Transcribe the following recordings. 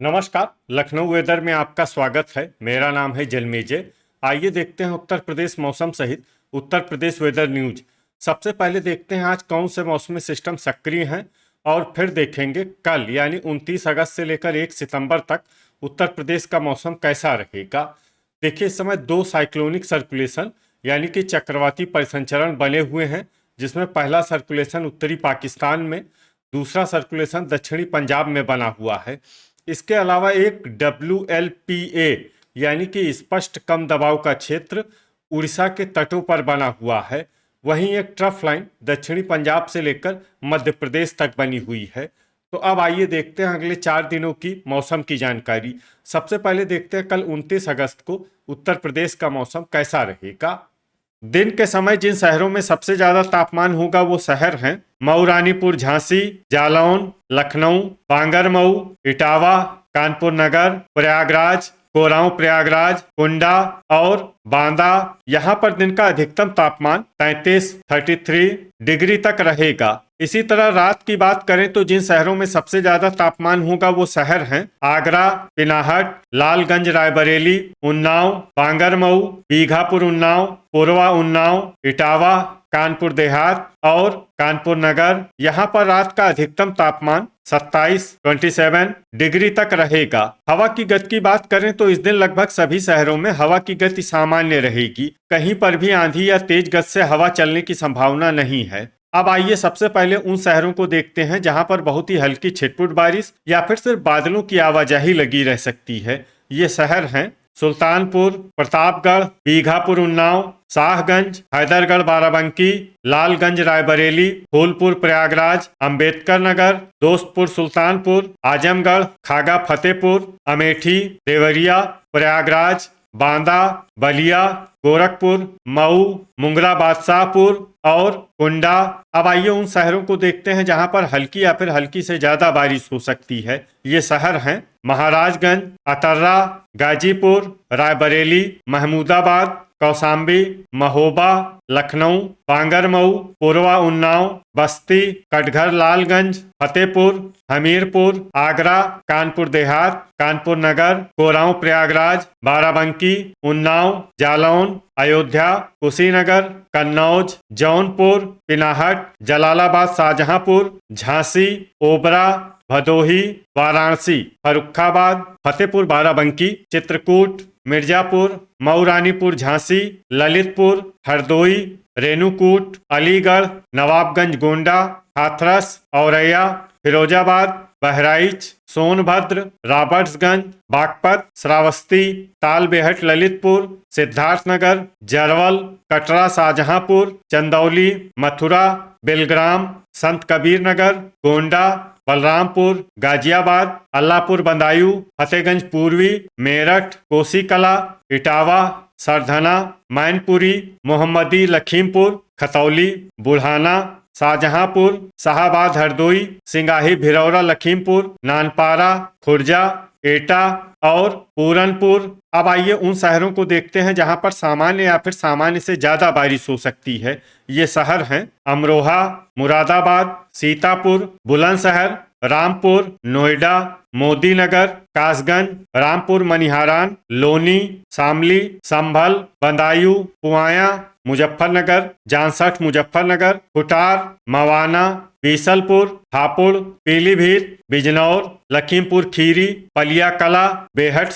नमस्कार। लखनऊ वेदर में आपका स्वागत है। मेरा नाम है जलमेजय। आइए देखते हैं उत्तर प्रदेश मौसम सहित उत्तर प्रदेश वेदर न्यूज। सबसे पहले देखते हैं आज कौन से मौसमी सिस्टम सक्रिय हैं और फिर देखेंगे कल यानी 29 अगस्त से लेकर 1 सितंबर तक उत्तर प्रदेश का मौसम कैसा रहेगा। देखिए, इस समय दो साइक्लोनिक सर्कुलेशन यानी कि चक्रवाती परिसंचरण बने हुए हैं, जिसमें पहला सर्कुलेशन उत्तरी पाकिस्तान में, दूसरा सर्कुलेशन दक्षिणी पंजाब में बना हुआ है। इसके अलावा एक WLPA यानी कि स्पष्ट कम दबाव का क्षेत्र उड़ीसा के तटों पर बना हुआ है। वहीं एक ट्रफ लाइन दक्षिणी पंजाब से लेकर मध्य प्रदेश तक बनी हुई है। तो अब आइए देखते हैं अगले 4 दिनों की मौसम की जानकारी। सबसे पहले देखते हैं कल 29 अगस्त को उत्तर प्रदेश का मौसम कैसा रहेगा। दिन के समय जिन शहरों में सबसे ज्यादा तापमान होगा वो शहर हैं मऊ, रानीपुर, झांसी, जालौन, लखनऊ, बांगरमऊ, इटावा, कानपुर नगर, प्रयागराज, कोरांव प्रयागराज, कुंडा और बांदा। यहाँ पर दिन का अधिकतम तापमान 33 डिग्री तक रहेगा। इसी तरह रात की बात करें तो जिन शहरों में सबसे ज्यादा तापमान होगा वो शहर हैं आगरा, पिनाहट, लालगंज, रायबरेली, उन्नाव, बांगरमऊ, बीघापुर उन्नाव, पूर्वा उन्नाव, इटावा, कानपुर देहात और कानपुर नगर। यहाँ पर रात का अधिकतम तापमान 27 डिग्री तक रहेगा। हवा की गति की बात करें तो इस दिन लगभग सभी शहरों में हवा की गति सामान्य रहेगी। कहीं पर भी आंधी या तेज गति से हवा चलने की संभावना नहीं है। अब आइए सबसे पहले उन शहरों को देखते हैं जहां पर बहुत ही हल्की छिटपुट बारिश या फिर सिर्फ बादलों की आवाजाही लगी रह सकती है। ये शहर हैं सुल्तानपुर, प्रतापगढ़, बीघापुर उन्नाव, शाहगंज, हैदरगढ़ बाराबंकी, लालगंज रायबरेली, फूलपुर प्रयागराज, अंबेडकर नगर, दोस्तपुर सुल्तानपुर, आजमगढ़, खागा फतेहपुर, अमेठी, देवरिया, प्रयागराज, बांदा, बलिया, गोरखपुर, मऊ, मुंगरा बादशाहपुर और कुंडा। अब आइए उन शहरों को देखते हैं जहां पर हल्की या फिर हल्की से ज्यादा बारिश हो सकती है। ये शहर हैं महाराजगंज, अतर्रा, गाजीपुर, रायबरेली, महमूदाबाद, कौशाम्बी, महोबा, लखनऊ, बांगरमऊ, पूर्वा उन्नाव, बस्ती, कटघर, लालगंज, फतेहपुर, हमीरपुर, आगरा, कानपुर देहात, कानपुर नगर, कोरांव प्रयागराज, बाराबंकी, उन्नाव, जालौन, अयोध्या, कुशीनगर, कन्नौज, जौनपुर, पिनाहट, जलालाबाद, शाहजहांपुर, झांसी, ओबरा, भदोही, वाराणसी, फर्रुखाबाद, फतेहपुर बाराबंकी, चित्रकूट, मिर्जापुर, मऊ, रानीपुर, झांसी, ललितपुर, हरदोई, रेणुकूट, अलीगढ़, नवाबगंज, गोंडा, हाथरस, औरैया, फिरोजाबाद, बहराइच, सोनभद्र, रॉबर्ट्सगंज, बागपत, श्रावस्ती, तालबेहट, ललितपुर, सिद्धार्थनगर, जरवल, कटरा, शाहजहांपुर, चंदौली, मथुरा, बेलग्राम, संत कबीर नगर, गोंडा, बलरामपुर, गाजियाबाद, अल्लाहपुर, बदायूं, फतेहगंज पूर्वी, मेरठ, कोसीकला, इटावा, सरधना, मैनपुरी, मोहम्मदी, लखीमपुर, खतौली, बुढ़ाना, शाहजहांपुर, शाहाबाद, हरदोई, सिंगाही, भिरौरा, लखीमपुर, नानपारा, खुर्जा, एटा और पूरनपुर। अब आइए उन शहरों को देखते हैं जहां पर सामान्य या फिर सामान्य से ज्यादा बारिश हो सकती है। ये शहर हैं अमरोहा, मुरादाबाद, सीतापुर, बुलंदशहर, रामपुर, नोएडा, मोदी नगर, कासगंज, रामपुर मनिहारान, लोनी, शामली, संभल, बदायूं, पुआया, मुजफ्फरनगर, जांसठ, मुजफ्फरनगर, कुटार, मवाना, बीसलपुर, हापुड़, पीलीभीत, बिजनौर, लखीमपुर खीरी, पलिया कला, बेहट,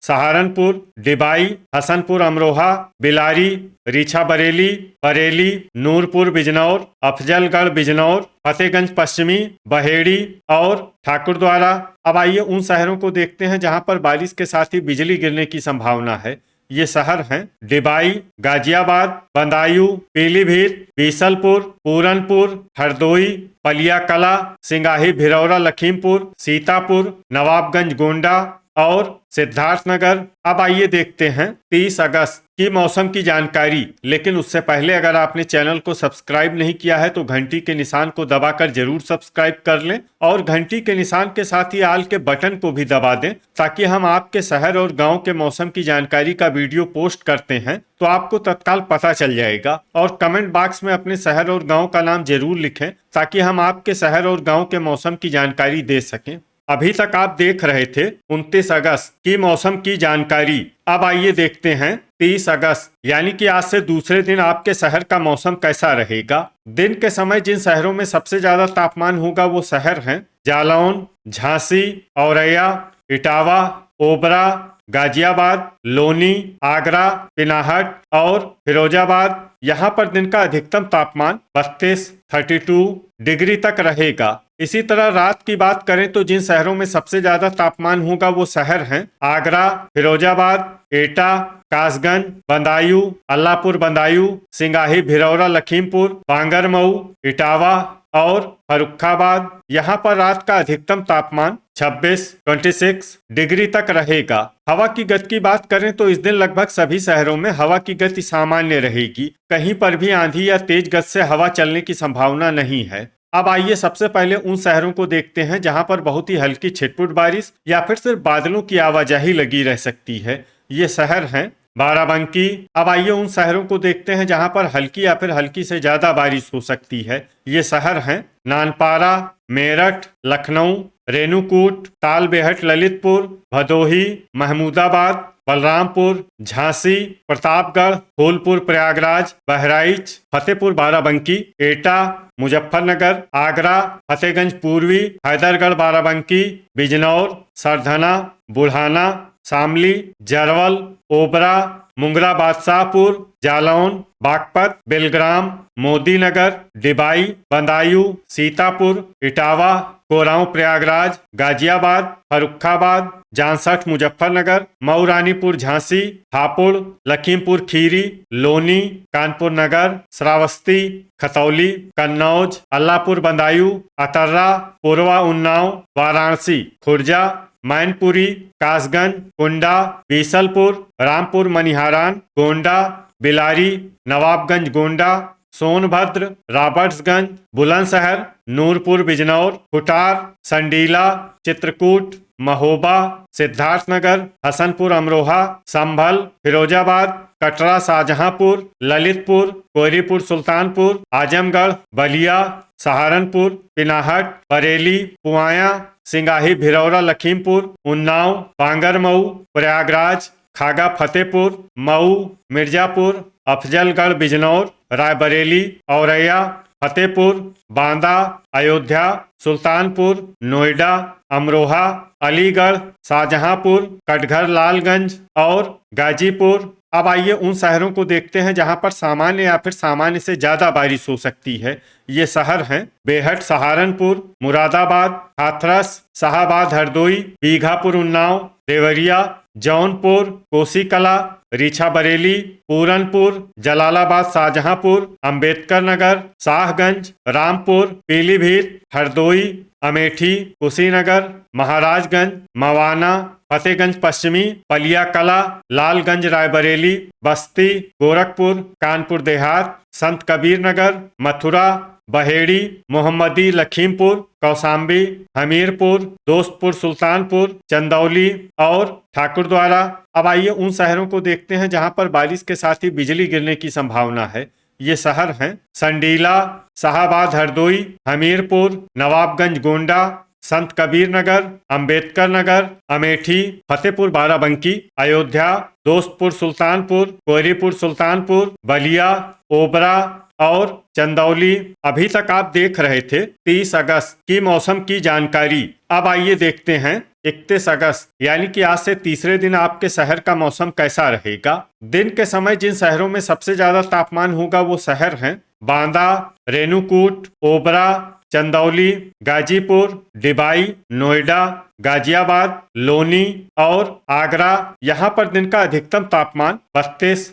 सहारनपुर, डिबाई, हसनपुर, अमरोहा, बिलारी, रीछा बरेली, बरेली, नूरपुर, बिजनौर, अफजलगढ़, बिजनौर, फतेहगंज पश्चिमी, बहेड़ी और ठाकुरद्वारा। अब आइए उन शहरों को देखते हैं जहां पर बारिश के साथ ही बिजली गिरने की संभावना है। ये शहर हैं डिबाई, गाजियाबाद, बदायूं, पीलीभीत, बीसलपुर, पूरनपुर, हरदोई, पलिया कला, सिंगाही, भिरौरा, लखीमपुर, सीतापुर, नवाबगंज, गोंडा और सिद्धार्थनगर। अब आइए देखते हैं 30 अगस्त की मौसम की जानकारी। लेकिन उससे पहले अगर आपने चैनल को सब्सक्राइब नहीं किया है तो घंटी के निशान को दबाकर जरूर सब्सक्राइब कर लें और घंटी के निशान के साथ ही आल के बटन को भी दबा दें, ताकि हम आपके शहर और गांव के मौसम की जानकारी का वीडियो पोस्ट करते हैं तो आपको तत्काल पता चल जाएगा। और कमेंट बॉक्स में अपने शहर और गाँव का नाम जरूर लिखें ताकि हम आपके शहर और गाँव के मौसम की जानकारी दे सकें। अभी तक आप देख रहे थे 29 अगस्त की मौसम की जानकारी। अब आइए देखते हैं 30 अगस्त यानी कि आज से दूसरे दिन आपके शहर का मौसम कैसा रहेगा। दिन के समय जिन शहरों में सबसे ज्यादा तापमान होगा वो शहर हैं जालौन, झांसी, औरैया, इटावा, ओबरा, गाजियाबाद, लोनी, आगरा, पिनाहट और फिरोजाबाद। यहाँ पर दिन का अधिकतम तापमान 32 डिग्री तक रहेगा। इसी तरह रात की बात करें तो जिन शहरों में सबसे ज्यादा तापमान होगा वो शहर हैं आगरा, फिरोजाबाद, एटा, कासगंज, बदायूं, अल्लाहपुर बदायूं, सिंगाही, भिलौरा, लखीमपुर, बांगरमऊ, इटावा और फर्रुखाबाद। यहाँ पर रात का अधिकतम तापमान 26 डिग्री तक रहेगा। हवा की गति की बात करें तो इस दिन लगभग सभी शहरों में हवा की गति सामान्य रहेगी। कहीं पर भी आंधी या तेज गति से हवा चलने की संभावना नहीं है। अब आइए सबसे पहले उन शहरों को देखते हैं जहां पर बहुत ही हल्की छिटपुट बारिश या फिर सिर्फ बादलों की आवाजाही लगी रह सकती है। ये शहर हैं बाराबंकी। अब आइए उन शहरों को देखते हैं जहां पर हल्की या फिर हल्की से ज्यादा बारिश हो सकती है। ये शहर हैं नानपारा, मेरठ, लखनऊ, रेणुकूट, तालबेहट, ललितपुर, भदोही, महमूदाबाद, बलरामपुर, झांसी, प्रतापगढ़, फूलपुर, प्रयागराज, बहराइच, फतेहपुर बाराबंकी, एटा, मुजफ्फरनगर, आगरा, फतेहगंज पूर्वी, हैदरगढ़ बाराबंकी, बिजनौर, सरधना, बुढ़ाना, शामली, जरवल, ओबरा, मुंगरा बादशाहपुर, जालौन, बागपत, बेलग्राम, मोदीनगर, डिबाई, बदायूं, सीतापुर, इटावा, कोरांव, प्रयागराज, गाजियाबाद, फर्रुखाबाद, जांसठ, मुजफ्फरनगर, मऊ, रानीपुर, झांसी, हापुड़, लखीमपुर खीरी, लोनी, कानपुर नगर, श्रावस्ती, खतौली, कन्नौज, अल्लाहपुर बदायूं, अतर्रा, पूर्वा, उन्नाव, वाराणसी, खुर्जा, मैनपुरी, कासगंज, कुंडा, बीसलपुर, रामपुर, मनिहारान, गोंडा, बिलारी, नवाबगंज, गोंडा, सोनभद्र, रॉबर्ट्सगंज, बुलंदशहर, नूरपुर, बिजनौर, खुटार, संडीला, चित्रकूट, महोबा, सिद्धार्थनगर, हसनपुर, अमरोहा, संभल, फिरोजाबाद, कटरा, शाहजहांपुर, ललितपुर, कोहरीपुर, सुल्तानपुर, आजमगढ़, बलिया, सहारनपुर, पिनाहट, बरेली, पुआया, सिंगाही, भिलौरा, लखीमपुर, उन्नाव, बांगरमऊ, प्रयागराज, खागा, फतेहपुर, मऊ, मिर्जापुर, अफजलगढ़, बिजनौर, रायबरेली, औरैया, फतेहपुर, बांदा, अयोध्या, सुल्तानपुर, नोएडा, अमरोहा, अलीगढ़, शाहजहांपुर, कटघर, लालगंज और गाजीपुर। अब आइए उन शहरों को देखते हैं जहां पर सामान्य या फिर सामान्य से ज्यादा बारिश हो सकती है। ये शहर हैं बेहट, सहारनपुर, मुरादाबाद, हाथरस, शाहाबाद, हरदोई, बीघापुर, उन्नाव, देवरिया, जौनपुर, कोसीकला, रीछा बरेली, पूरनपुर, जलालाबाद, शाहजहांपुर, अंबेडकर नगर, शाहगंज, रामपुर, पीलीभीत, हरदोई, अमेठी, कुशीनगर, महाराजगंज, मवाना, फतेहगंज पश्चिमी, पलिया कला, लालगंज, रायबरेली, बस्ती, गोरखपुर, कानपुर देहात, संत कबीर नगर, मथुरा, बहेड़ी, मोहम्मदी, लखीमपुर, कौसाम्बी, हमीरपुर, दोस्तपुर, सुल्तानपुर, चंदौली और ठाकुरद्वारा। अब आइए उन शहरों को देखते हैं जहां पर बारिश के साथ ही बिजली गिरने की संभावना है। ये शहर हैं संडीला, शाहाबाद, हरदोई, हमीरपुर, नवाबगंज, गोंडा, संत कबीर नगर, अंबेडकर नगर, अमेठी, फतेहपुर बाराबंकी, अयोध्या, दोस्तपुर, सुल्तानपुर, कोहरीपुर, सुल्तानपुर, बलिया, ओबरा और चंदौली। अभी तक आप देख रहे थे 30 अगस्त की मौसम की जानकारी। अब आइए देखते हैं 31 अगस्त यानी कि आज से तीसरे दिन आपके शहर का मौसम कैसा रहेगा। दिन के समय जिन शहरों में सबसे ज्यादा तापमान होगा वो शहर हैं बांदा, रेणुकूट, ओबरा, चंदौली, गाजीपुर, डिबाई, नोएडा, गाजियाबाद, लोनी और आगरा। यहाँ पर दिन का अधिकतम तापमान 32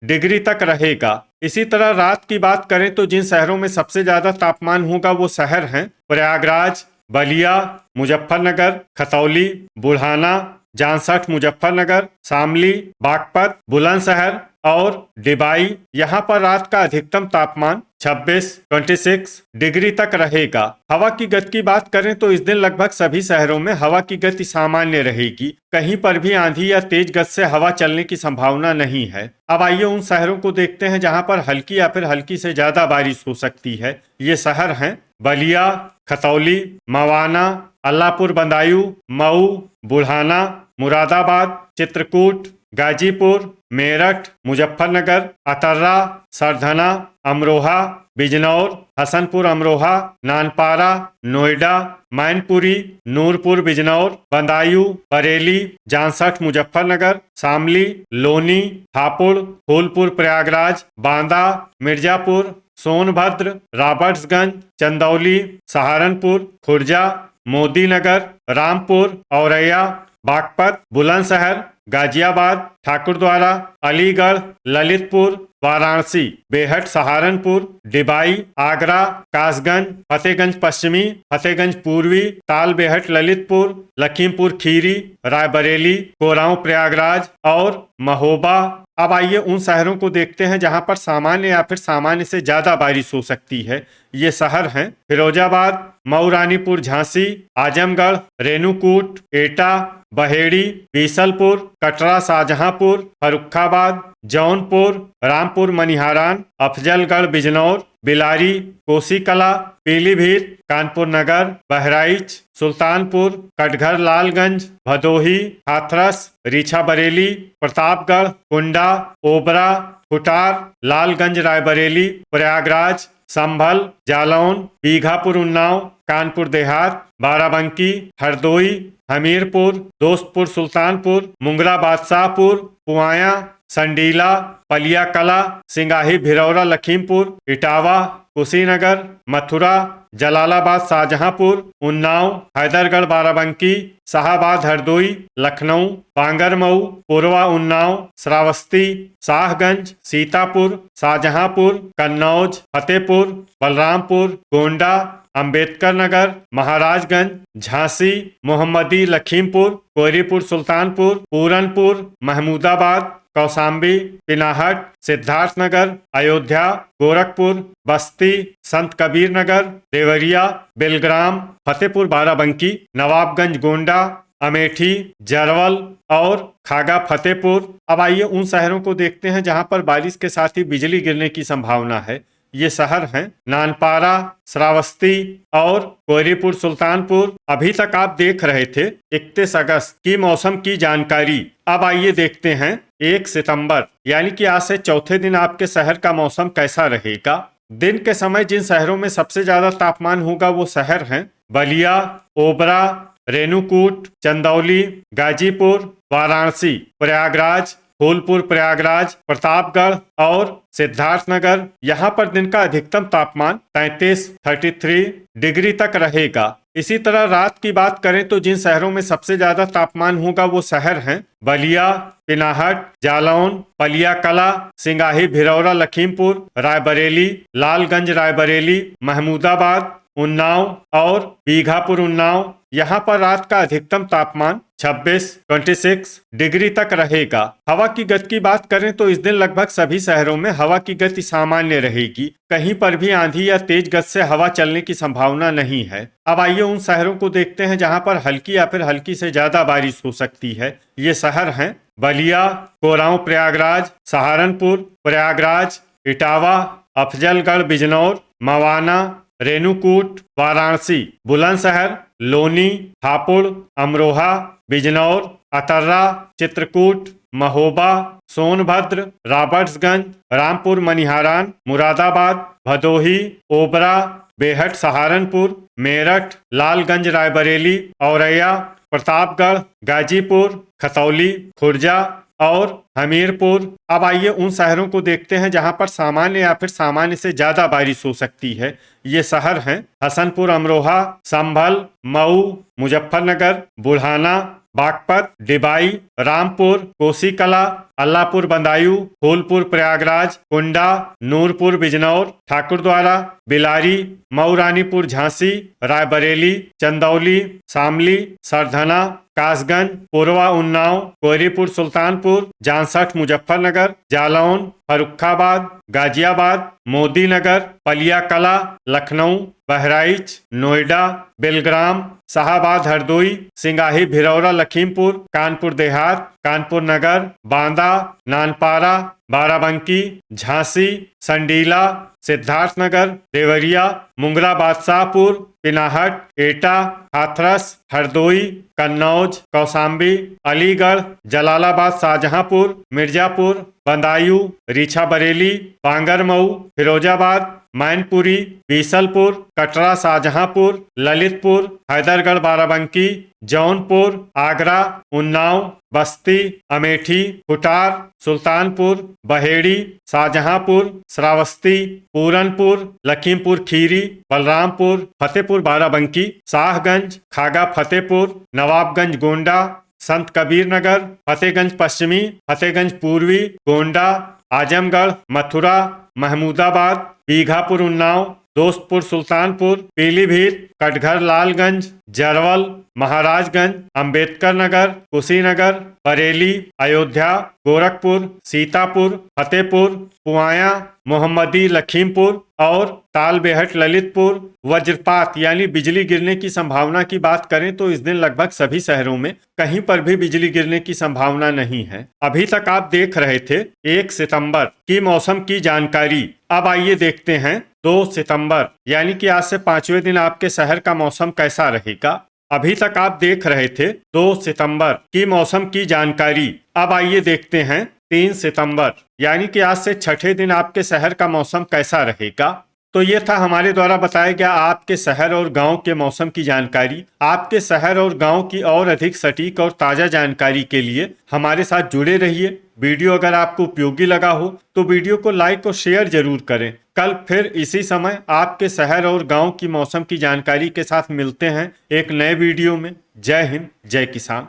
डिग्री तक रहेगा। इसी तरह रात की बात करें तो जिन शहरों में सबसे ज्यादा तापमान होगा वो शहर हैं प्रयागराज, बलिया, मुजफ्फरनगर, खतौली, बुढ़ाना, जांसठ, मुजफ्फरनगर, शामली, बागपत, बुलंदशहर और डिबाई। यहाँ पर रात का अधिकतम तापमान 26 डिग्री तक रहेगा। हवा की गति की बात करें तो इस दिन लगभग सभी शहरों में हवा की गति सामान्य रहेगी। कहीं पर भी आंधी या तेज गति से हवा चलने की संभावना नहीं है। अब आइए उन शहरों को देखते हैं जहां पर हल्की या फिर हल्की से ज्यादा बारिश हो सकती है। ये शहर हैं बलिया, खतौली, मवाना, अल्लाहपुर बदायूं, मऊ, बुढ़ाना, मुरादाबाद, चित्रकूट, गाजीपुर, मेरठ, मुजफ्फरनगर, अतर्रा, सरधना, अमरोहा, बिजनौर, हसनपुर अमरोहा, नानपारा, नोएडा, मैनपुरी, नूरपुर बिजनौर, बदायूं, बरेली, जांसठ मुजफ्फरनगर, शामली, लोनी, हापुड़, फूलपुर प्रयागराज, बांदा, मिर्जापुर, सोनभद्र, रॉबर्ट्सगंज, चंदौली, सहारनपुर, खुर्जा, मोदीनगर, रामपुर, औरैया, बागपत, बुलंदशहर, गाजियाबाद, ठाकुरद्वारा, अलीगढ़, ललितपुर, वाराणसी, बेहट, सहारनपुर, डिबाई, आगरा, कासगंज, फतेहगंज पश्चिमी, फतेहगंज पूर्वी, ताल बेहट, ललितपुर, लखीमपुर खीरी, रायबरेली, कोरांव प्रयागराज और महोबा। अब आइए उन शहरों को देखते हैं जहां पर सामान्य या फिर सामान्य से ज्यादा बारिश हो सकती है। ये शहर हैं फिरोजाबाद, मऊ रानीपुर झांसी, आजमगढ़, रेणुकूट, एटा, बहेड़ी, बीसलपुर, कटरा शाहजहांपुर, फर्रुखाबाद, जौनपुर, रामपुर मनिहारान, अफजलगढ़ बिजनौर, बिलारी, कोसीकला, पीलीभीत, कानपुर नगर, बहराइच, सुल्तानपुर, कटघर लालगंज, भदोही, हाथरस, रीछा बरेली, प्रतापगढ़, कुंडा, ओबरा, खुटार, लालगंज रायबरेली, प्रयागराज, संभल, जालौन, बीघापुर उन्नाव, कानपुर देहात, बाराबंकी, हरदोई, हमीरपुर, दोस्तपुर सुल्तानपुर, मुंगरा बादशाहपुर, पुआया, संडीला, पलिया कला, सिंगाही भिरौरा लखीमपुर, इटावा, कुशीनगर, मथुरा, जलालाबाद शाहजहांपुर, उन्नाव, हैदरगढ़ बाराबंकी, शाहाबाद हरदोई, लखनऊ, बांगरमऊ, पूर्वा उन्नाव, श्रावस्ती, शाहगंज, सीतापुर, शाहजहांपुर, कन्नौज, फतेहपुर, बलरामपुर, गोंडा, अंबेडकर नगर, महाराजगंज, झांसी, मोहम्मदी, लखीमपुर, कोयरीपुर सुल्तानपुर, पूरनपुर, महमूदाबाद, कौसाम्बी, पिनाहट, सिद्धार्थनगर, अयोध्या, गोरखपुर, बस्ती, संत कबीर नगर, देवरिया, बेलग्राम, फतेहपुर बाराबंकी, नवाबगंज गोंडा, अमेठी, जरवल और खागा फतेहपुर। अब आइए उन शहरों को देखते हैं जहां पर बारिश के साथ ही बिजली गिरने की संभावना है। ये शहर हैं नानपारा, श्रावस्ती और कोयरीपुर सुल्तानपुर। अभी तक आप देख रहे थे 31 अगस्त की मौसम की जानकारी। अब आइए देखते हैं 1 सितंबर यानी कि आज से चौथे दिन आपके शहर का मौसम कैसा रहेगा। दिन के समय जिन शहरों में सबसे ज्यादा तापमान होगा वो शहर हैं बलिया, ओबरा, रेणुकूट, चंदौली, गाजीपुर, वाराणसी, प्रयागराज, फूलपुर प्रयागराज, प्रतापगढ़ और सिद्धार्थनगर। यहाँ पर दिन का अधिकतम तापमान 33 डिग्री तक रहेगा। इसी तरह रात की बात करें तो जिन शहरों में सबसे ज्यादा तापमान होगा वो शहर हैं बलिया, पिनाहट, जालौन, पलिया कला, सिंगाही भिरौरा लखीमपुर, रायबरेली, लालगंज रायबरेली, महमूदाबाद, उन्नाव और बीघापुर उन्नाव। यहाँ पर रात का अधिकतम तापमान 26 डिग्री तक रहेगा। हवा की गति की बात करें तो इस दिन लगभग सभी शहरों में हवा की गति सामान्य रहेगी। कहीं पर भी आंधी या तेज गति से हवा चलने की संभावना नहीं है। अब आइए उन शहरों को देखते हैं जहां पर हल्की या फिर हल्की से ज्यादा बारिश हो सकती है। ये शहर हैं बलिया, कोरांव प्रयागराज, सहारनपुर प्रयागराज, इटावा, अफजलगढ़ बिजनौर, मवाना, रेणुकूट, वाराणसी, बुलंदशहर, लोनी, हापुड़, अमरोहा, बिजनौर, अतर्रा, चित्रकूट, महोबा, सोनभद्र, रॉबर्ट्सगंज, रामपुर मनिहारान, मुरादाबाद, भदोही, ओबरा, बेहट सहारनपुर, मेरठ, लालगंज रायबरेली, औरैया, प्रतापगढ़, गाजीपुर, खतौली, खुर्जा और हमीरपुर। अब आइए उन शहरों को देखते हैं जहां पर सामान्य या फिर सामान्य से ज्यादा बारिश हो सकती है। ये शहर हैं हसनपुर अमरोहा, संभल, मऊ, मुजफ्फरनगर, बुढ़ाना, बागपत, डिबाई, रामपुर, कोसीकला, अल्लाहपुर बदायूं, फूलपुर प्रयागराज, कुंडा, नूरपुर बिजनौर, ठाकुरद्वारा, बिलारी, मऊ रानीपुर झांसी, रायबरेली, चंदौली, शामली, सरधना, कासगंज, पूर्वा उन्नाव, कोयरीपुर सुल्तानपुर, जांसठ मुजफ्फरनगर, जालौन, फर्रुखाबाद, गाजियाबाद, मोदीनगर, पलिया कला, लखनऊ, बहराइच, नोएडा, बेलग्राम, शाहाबाद हरदोई, सिंगाही भिरौरा लखीमपुर, कानपुर देहात, कानपुर नगर, बांदा, नानपारा, बाराबंकी, झांसी, संडीला, सिद्धार्थनगर, देवरिया, मुंगला बादशाहपुर, पिनाहट, एटा, हाथरस, हरदोई, कन्नौज, कौशाम्बी, अलीगढ़, जलालाबाद, शाहजहांपुर, मिर्जापुर, बदायूं, रीछा बरेली, बांगरमऊ, फिरोजाबाद, मैनपुरी, बीसलपुर, कटरा, शाहजहांपुर, ललितपुर, हैदरगढ़, बाराबंकी, जौनपुर, आगरा, उन्नाव, बस्ती, अमेठी, खुटार, सुल्तानपुर, बहेड़ी, शाहजहांपुर, श्रावस्ती, पूरनपुर, लखीमपुर खीरी, बलरामपुर, फतेहपुर बाराबंकी, शाहगंज, खागा फतेहपुर, नवाबगंज गोंडा, संत कबीर नगर, फतेहगंज पश्चिमी, फतेहगंज पूर्वी, गोंडा, आजमगढ़, मथुरा, महमूदाबाद, बीघापुर, उन्नाव, दोस्तपुर, सुल्तानपुर, पीलीभीत, कटघर, लालगंज, जरवल, महाराजगंज, अंबेडकर नगर, कुशीनगर, बरेली, अयोध्या, गोरखपुर, सीतापुर, फतेहपुर, पुआया, मोहम्मदी, लखीमपुर और तालबेहट, ललितपुर। वज्रपात यानी बिजली गिरने की संभावना की बात करें तो इस दिन लगभग सभी शहरों में कहीं पर भी बिजली गिरने की संभावना नहीं है। अभी तक आप देख रहे थे 1 सितंबर की मौसम की जानकारी। अब आइए देखते हैं 2 सितंबर यानी कि आज से 5वें दिन आपके शहर का मौसम कैसा रहेगा। अभी तक आप देख रहे थे 2 सितंबर की मौसम की जानकारी। अब आइए देखते हैं 3 सितंबर यानी कि आज से 6ठे दिन आपके शहर का मौसम कैसा रहेगा। तो ये था हमारे द्वारा बताया गया आपके शहर और गांव के मौसम की जानकारी। आपके शहर और गांव की और अधिक सटीक और ताज़ा जानकारी के लिए हमारे साथ जुड़े रहिए। वीडियो अगर आपको उपयोगी लगा हो तो वीडियो को लाइक और शेयर जरूर करें। कल फिर इसी समय आपके शहर और गांव की मौसम की जानकारी के साथ मिलते हैं एक नए वीडियो में। जय हिंद, जय किसान।